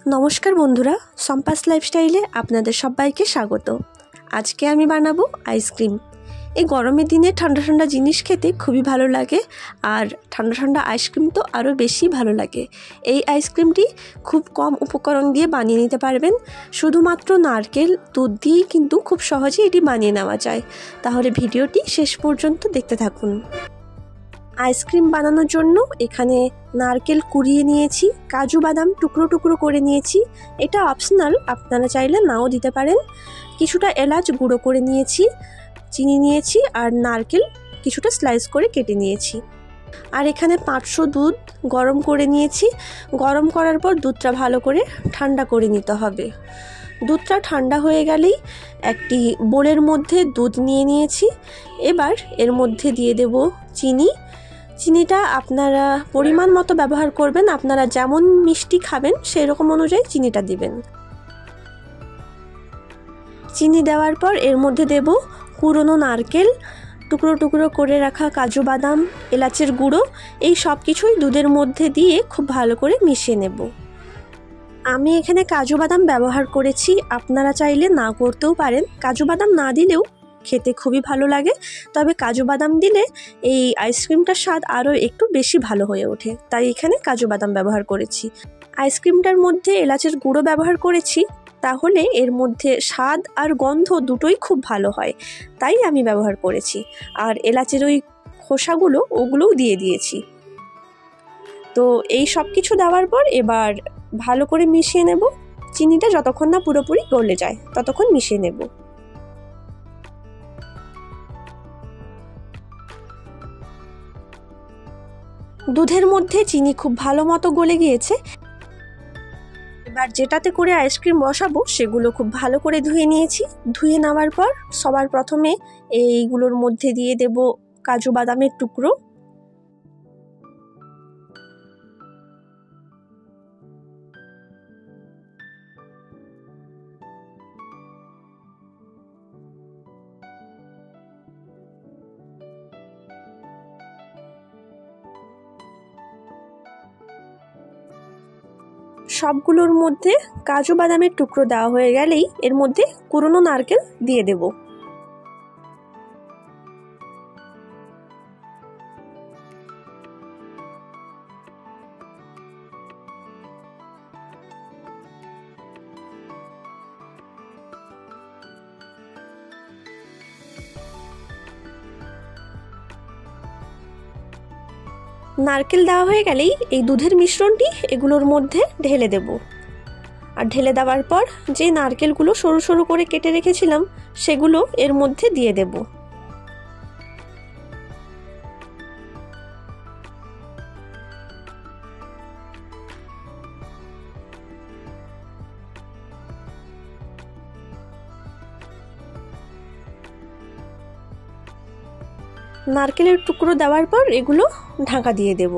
নমস্কার বন্ধুরা, সম্পাস লাইফস্টাইলে আপনাদের সবাইকে স্বাগত। আজকে আমি বানাবো আইসক্রিম। এই গরমের দিনে ঠান্ডা ঠান্ডা জিনিস খেতে খুবই ভালো লাগে, আর ঠান্ডা ঠান্ডা আইসক্রিম তো আরও বেশি ভালো লাগে। এই আইসক্রিমটি খুব কম উপকরণ দিয়ে বানিয়ে নিতে পারবেন। শুধুমাত্র নারকেল দুধ দিয়েই কিন্তু খুব সহজে এটি বানিয়ে নেওয়া যায়। তাহলে ভিডিওটি শেষ পর্যন্ত দেখতে থাকুন। আইসক্রিম বানানোর জন্য এখানে নারকেল কুড়িয়ে নিয়েছি, কাজু বাদাম টুকরো টুকরো করে নিয়েছি। এটা অপশনাল, আপনারা চাইলে নাও দিতে পারেন। কিছুটা এলাচ গুঁড়ো করে নিয়েছি, চিনি নিয়েছি, আর নারকেল কিছুটা স্লাইস করে কেটে নিয়েছি। আর এখানে 500 দুধ গরম করে নিয়েছি। গরম করার পর দুধটা ভালো করে ঠান্ডা করে নিতে হবে। দুধটা ঠান্ডা হয়ে গেলেই একটি বোলের মধ্যে দুধ নিয়ে নিয়েছি। এবার এর মধ্যে দিয়ে দেব চিনি। চিনিটা আপনারা পরিমাণ মতো ব্যবহার করবেন, আপনারা যেমন মিষ্টি খাবেন সেই রকম অনুযায়ী চিনিটা দিবেন। চিনি দেওয়ার পর এর মধ্যে দেব কুড়োনো নারকেল, টুকরো টুকরো করে রাখা কাজু বাদাম, এলাচের গুঁড়ো। এই সব কিছুই দুধের মধ্যে দিয়ে খুব ভালো করে মিশিয়ে নেব। আমি এখানে কাজু বাদাম ব্যবহার করেছি, আপনারা চাইলে না করতেও পারেন। কাজু বাদাম না দিলেও খেতে খুবই ভালো লাগে, তবে কাজু বাদাম দিলে এই আইসক্রিমটার স্বাদ আরও একটু বেশি ভালো হয়ে ওঠে, তাই এখানে কাজু বাদাম ব্যবহার করেছি। আইসক্রিমটার মধ্যে এলাচের গুঁড়ো ব্যবহার করেছি, তাহলে এর মধ্যে স্বাদ আর গন্ধ দুটোই খুব ভালো হয়, তাই আমি ব্যবহার করেছি। আর এলাচের ওই খোসাগুলো ওগুলোও দিয়ে দিয়েছি। তো এই সব কিছু দেওয়ার পর এবার ভালো করে মিশিয়ে নেব। চিনিটা যতক্ষণ না পুরোপুরি গলে যায় ততক্ষণ মিশিয়ে নেব। দুধের মধ্যে চিনি খুব ভালো মতো গলে গিয়েছে। এবার যেটাতে করে আইসক্রিম বসাবো সেগুলো খুব ভালো করে ধুয়ে নিয়েছি। ধুয়ে নেওয়ার পর সবার প্রথমে এইগুলোর মধ্যে দিয়ে দেব কাজু বাদামের টুকরো। সবগুলোর মধ্যে কাজু বাদামের টুকরো দেওয়া হয়ে গেলেই এর মধ্যে কুড়োনো নারকেল দিয়ে দেব। নারকেল দেওয়া হয়ে গেলেই এই দুধের মিশ্রণটি এগুলোর মধ্যে ঢেলে দেব। আর ঢেলে দেওয়ার পর যে নারকেলগুলো সরু সরু করে কেটে রেখেছিলাম সেগুলো এর মধ্যে দিয়ে দেব। নারকেলের টুকরো দেওয়ার পর এগুলো ঢাকা দিয়ে দেব।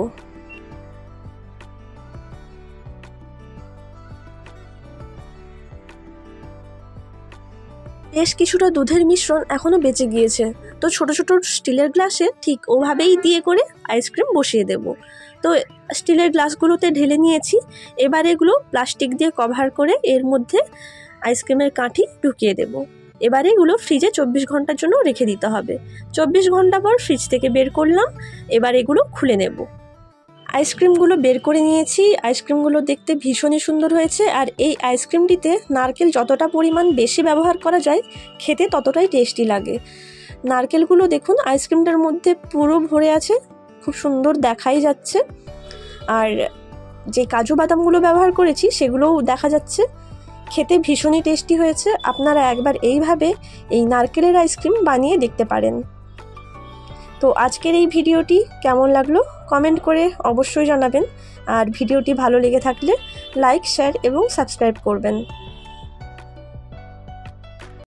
বেশ কিছুটা দুধের মিশ্রণ এখনো বেঁচে গিয়েছে, তো ছোট ছোট স্টিলের গ্লাসে ঠিক ওভাবেই দিয়ে করে আইসক্রিম বসিয়ে দেব। তো স্টিলের গ্লাসগুলোতে ঢেলে নিয়েছি। এবার এগুলো প্লাস্টিক দিয়ে কভার করে এর মধ্যে আইসক্রিমের কাঠি ঢুকিয়ে দেব। এবারে এগুলো ফ্রিজে 24 ঘন্টার জন্য রেখে দিতে হবে। 24 ঘন্টা পর ফ্রিজ থেকে বের করলাম। এবার এগুলো খুলে নেব। আইসক্রিমগুলো বের করে নিয়েছি। আইসক্রিমগুলো দেখতে ভীষণই সুন্দর হয়েছে, আর এই আইসক্রিমটিতে নারকেল যতটা পরিমাণ বেশি ব্যবহার করা যায় খেতে ততটাই টেস্টি লাগে। নারকেলগুলো দেখুন আইসক্রিমটার মধ্যে পুরো ভরে আছে, খুব সুন্দর দেখাই যাচ্ছে। আর যে কাজু বাদামগুলো ব্যবহার করেছি সেগুলোও দেখা যাচ্ছে। খেতে ভীষণই টেস্টি হয়েছে। আপনারা একবার এইভাবে এই নারকেলের আইসক্রিম বানিয়ে দেখতে পারেন। তো আজকের এই ভিডিওটি কেমন লাগলো কমেন্ট করে অবশ্যই জানাবেন। আর ভিডিওটি ভালো লেগে থাকলে লাইক, শেয়ার এবং সাবস্ক্রাইব করবেন।